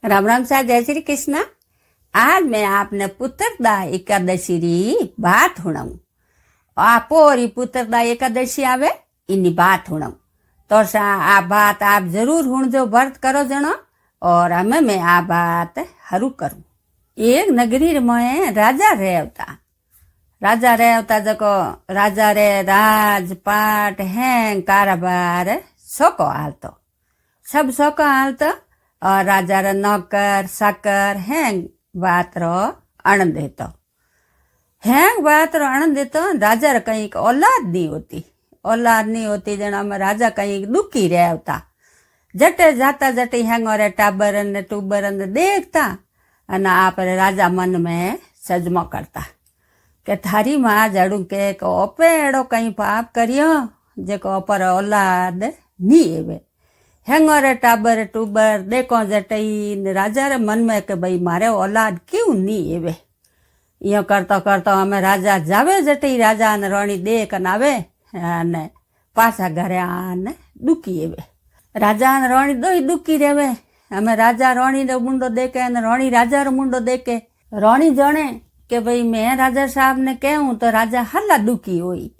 राम राम सा जय श्री कृष्ण। आज मैं आपने पुत्रदा एकादशी री बात हुणाऊं। आपोरी पुत्रदा एकादशी आवे इनी बात हुणाऊं। तो सा आ बात आप जरूर हुणजो, व्रत करो जणो और हमें मैं आ बात हरू करूं। एक नगरी में राजा रहता जको राजा रे राजपाट हैं कारोबार सोको हालतो, सब सोको हालतो और राजा रे नौकर साकर हैंग बात रो आनंद देतो। हैंग बात रो आनंद देतो। राजा रे कहीं औलाद नहीं होती जना में राजा कहीं दुखी रहता। जटे जाता जटे हैंगो रे टाबरन टूबरन देखता अने आप राजा मन में सजमो करता के थारी मां जड़ू के ओपे एड़ो कहीं पाप करियो जेको पर औलाद नी एवे। हैंगो रे टाबर टूबर देखो जटई राजा रे मन में के भाई मारे औलाद क्यों नी एवे। यो करतो करतो हमें राजा जावे जटई राजा ने राणी देख न आवे अने पाछा घरे आने दुखी एवे। राजा ने राणी दोई दुखी रेवे। हमें राजा राणी रो मुंडो देखे ने राणी राजा रो मुंडो देखे। राणी जाने के भाई मैं राजा साहब ने कहूं तो राजा हल्ला दुखी हुई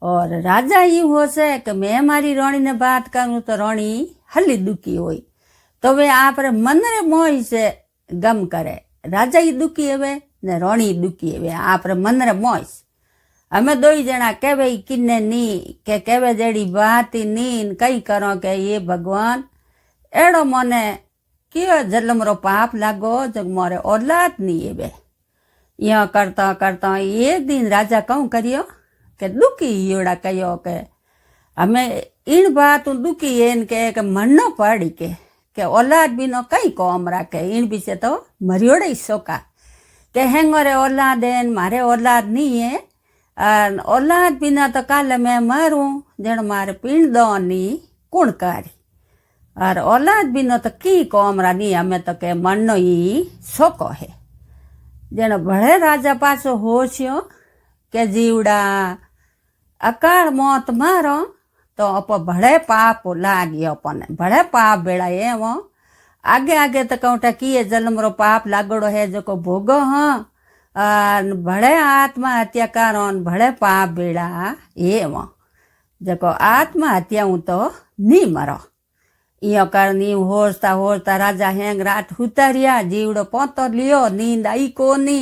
और राजा यूं हो से कि मैं मारी राणी ने बात करूं तो राणी हल्ली दुखी हुई। तो वे आप मन रे मोह से गम करे। राजा ही दुखी हुए ने राणी दुखी हुए आप मन रे मोह। हमें दो ही जना के भाई किन्ने नी के केवे जेड़ी बात ही नी कई करो के ये भगवान एड़ो मने क्यों जन्म रो पाप लागो जग मोरे औलाद नी एवे। यो करता करता एक दिन राजा कहूं करियो के दुखी योड़ा कहो के हमें इन बात दुखी एन के मनो पड़ी के औलाद बिनो कई कौम राखे इन पीछे तो मरियोड़े ही सोका के हैंगो रे औलाद है मारे औलाद नहीं है। औलाद बिना तो काले मैं मरूं जन मारे पिंड दो नी कुणकारी और औलाद बिनो तो की कौम रा नी हमें तो के मनो ही सोको है। जन भले राजा पासो होशियो के जीवड़ा अकाल मौत मारो तो अप भड़े पाप लागियो अपने भड़े पाप बेड़ाए वो आगे आगे तो कहूटा किए जन्म रो पाप लागड़ो है जो को भोगो हाँ भड़े आत्महत्या करो भड़े पाप बेड़ा ये वो जो आत्महत्या हूँ तो नी मरो। यो करनी होता राजा हैंग रात उतरिया जीवड़ो पोतो लियो नींद आई कोनी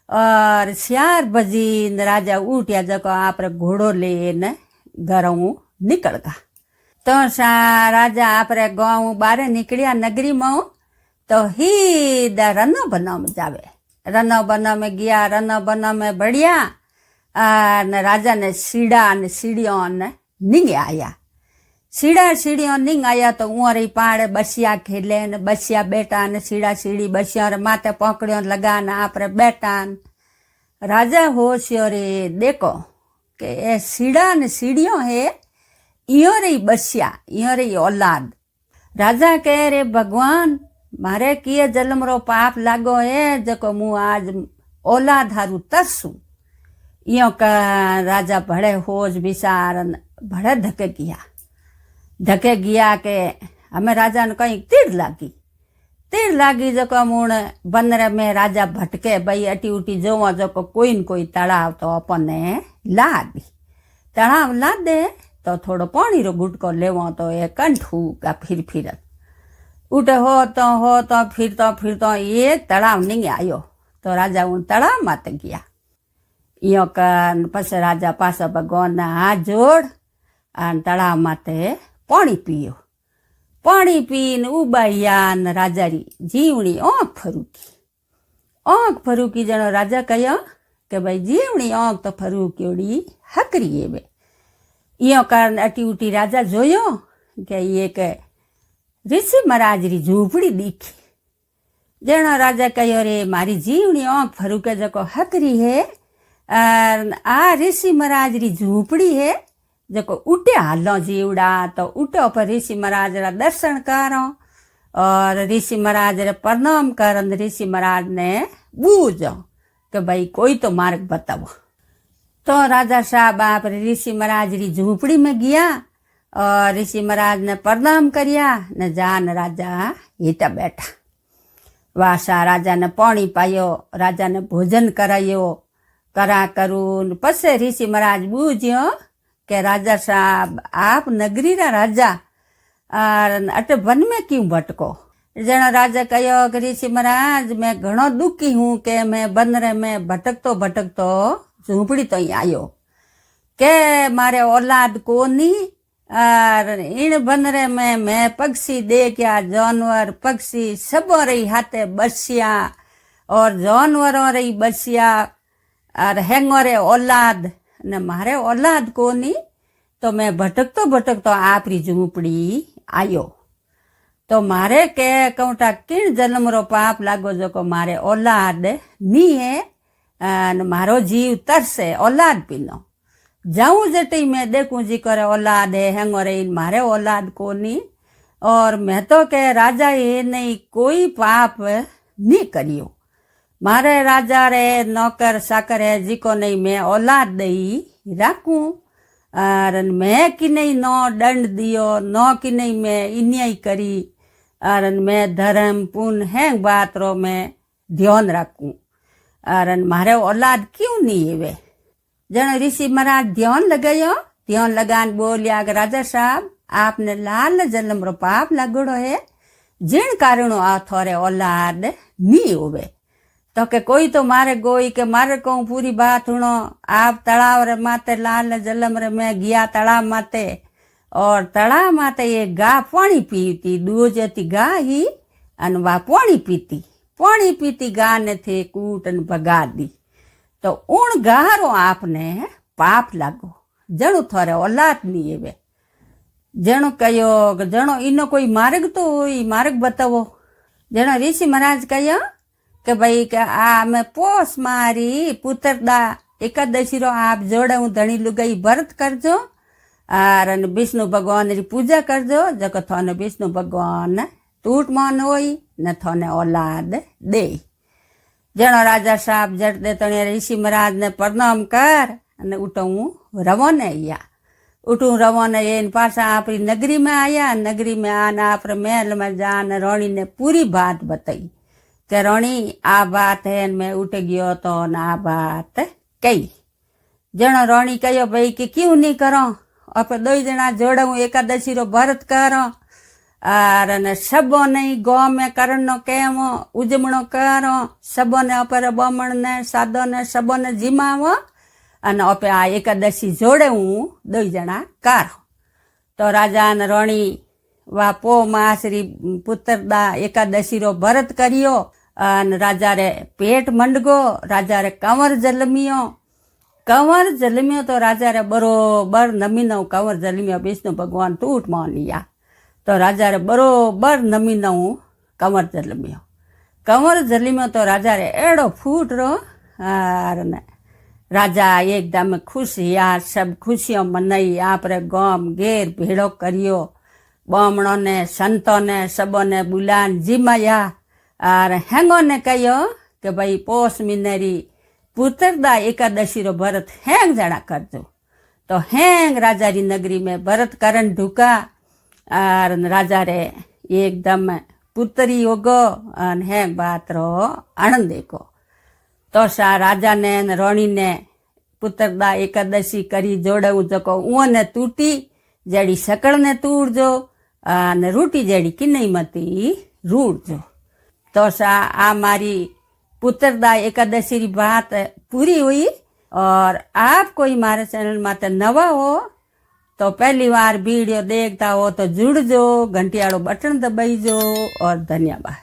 और 4 बजे राजा उठ्या जको आप घोड़ो लेने घरों निकल गा। तो सा राजा आप गाँव बारे निकलिया नगरी में तो ही रनो बनो में जावे। रनो बनो में गया रनो बनो में बढ़िया राजा ने सीढ़ा ने सीढ़ियों ने निंग आया। सीढ़ियों निंग आया तो उरी पाड़े बसिया खेले ने बसिया बेटा ने सीढ़ा सीढ़ी बसिया रे माथे पकड़ियो लगा ने आप बेटा। राजा होशियो रे देखो के ए सीढ़ा ने सीढ़ियों है इयो रे बसिया इयो रे औलाद। राजा कह रे भगवान मारे किए जन्म रो पाप लागो है जको मु आज औलाद हारू तरसू। इयो का राजा भड़े होश विचार भड़े धके गया के हमें राजा ने कहीं तीर लागी जको मुण बनरे में राजा भटके भाई अटी उटी जो जको कोई न कोई तड़ाव तो अपने ला दी। तड़ाव ला दे तो थोड़ो पानी रो गुटको लेवो तो ये कंठू का फिर उठे हो तो फिर ये तड़ाव नहीं आयो तो राजा उन तड़ाव माते गया। यो का पस राजा पासा भगवान ना हाथ जोड़ और तड़ाव माते पानी पीन उबाया न राजा री जीवनी आँख फरूकी जनो राजा कहो के भाई जीवनी आँख तो फरूकी हकरी एवे। यो कारण अटी उटी राजा जोयो के ये के ऋषि महाराज री झूंपड़ी दिखी। जनो राजा कहो रे मारी जीवनी आँख फरूके जको हकरी है आ ऋषि महाराज री झूंपड़ी है जको उठे हालो जीवड़ा तो उठो पर ऋषि महाराज रा दर्शन करो और ऋषि महाराज रे प्रणाम करन ऋषि महाराज ने बूझो कि भाई कोई तो मार्ग बताओ। तो राजा साहब आप ऋषि महाराज री झूंपड़ी में गया और ऋषि महाराज ने प्रणाम करिया न जान राजा हिता बैठा। વાસા રાજાને પાણી પાયો, રાજાને ભોજન કરાયો, કરા કરું પછી ઋષિ મહારાજ બૂझ्यो કે राजा साहब आप नगरी रा राजा अट वन में क्यों भटको। जनो राजा कहो कि ऋषि महाराज मैं घणो दुखी हूँ कि मैं बंदरे में भटकतो झूंपड़ी तो आयो के मारे औलाद कोनी और इन बंदरे में मैं पक्षी देखा, जानवर पक्षी सब रही हाथे बसिया और जानवरों रही बसिया और हेंगोरे औलाद ने मारे औलाद कोनी तो मैं भटकतो आपरी झूंपड़ी आयो। तो मारे के कौटा किन जन्म रो पाप लागो जो को मारे औलाद नी है मारो जीव तरसे औलाद पीनो। जाऊं जटी मैं देखूं जी करे औलाद है हेंगो रही मारे औलाद कोनी और मैं तो के राजा ये नहीं कोई पाप नहीं करियो। मारे राजा रे नौकर साकर है जी को नहीं मैं औलाद दई राखूं और मैं कि नहीं नो दंड दियो नो कि नहीं मैं इन्याय करी और मैं धर्म पुण्य है बात रो मैं ध्यान रखूं और मारे औलाद क्यों नहीं वे। जन ऋषि महाराज ध्यान लगायो, ध्यान लगान बोलिया कि राजा साहब आपने लाल जन्म रो पाप लगड़ो है जिन कारणों आ थोड़े औलाद नहीं होवे। तो के कोई तो मारे गोई के मारे को पूरी बात हुणो आप तलाव रे माते लाल जलम रे मैं गया तलाव माते और तलाव माते ये गा पानी पीती दूज थी गा ही अन वा पानी पीती गा ने थे कूट न भगा दी। तो उन गारो आपने पाप लागो जणु थोड़े औलाद नहीं है वे। जणु कहो जणो इनो कोई मार्ग तो होई मार्ग बतावो। जणो ऋषि महाराज कहो કે ભાઈ કે આ અમે પોસ મારી પુત્રદા એકાદશી રો આપ જોડે હું ધણી લુગાઈ ભરત કરજો और विष्णु भगवान री पूजा करजो जको थाने विष्णु भगवान टूट मान होई न थाने औलाद दे। जनो राजा साहब जट दे तणे ऋषि महाराज ने प्रणाम कर अने उठूं रवाने आया। उठूं रवाने इन पासा आपरी नगरी में आया। नगरी में आने आप महल में जान रानी ने पूरी बात बताई કે રાણી આ વાત હે मैं उठ गयो तो आ बात कही। जनो रानी कहो भाई कि क्यों नहीं करो आप दो जना जोड़ू एकादशी रो व्रत करो और सबो नहीं गाँव में करनो केम उजमणो करो सबो ने अपर बमण ने सादो ने सबो ने जिमावो अने आपे आ एकादशी जोड़े हूँ दो जना करो। तो राजा ने राणी वा पो मासरी पुत्रदा एकादशी रो व्रत करियो अन राजा रे पेट मंडगो। राजा रे कंवर जलमियो तो राजा रे बरोबर नमीनो कंवर जलमियो विष्णु भगवान टूट मान लिया। तो राजा रे बरोबर नमीनो कंवर जलमियो तो राजा रे एड़ो फूट रो और राजा एकदम खुश या सब खुशियों मनाई। आप रे गाम घेर भेड़ो करियो बामणों ने संतों ने सबों ने बुलान जिमाया और हेंगो ने कहो कि भाई पोस मिनेरी पुत्रदा एकादशी रो व्रत हेंग जना करजो। तो हेंग राजा री नगरी में व्रत करन ढुका और राजा रे एकदम पुत्री होगो और हेंग बात रो आनंद देखो। तो सा राजा ने रानी ने पुत्रदा एकादशी करी जोड़ू जको उहो ने तूटी जड़ी सकड़ ने तूड़जो ने रूटी जड़ी किन्नई मती रूड़जो। तो सा आ मारी पुत्रदा एकादशी री बात पूरी हुई। और आप कोई मारे चैनल माते नवा हो तो पहली बार वीडियो देखता हो तो जुड़जो, घंटियाड़ो बटन दबाईजो और धन्यवाद।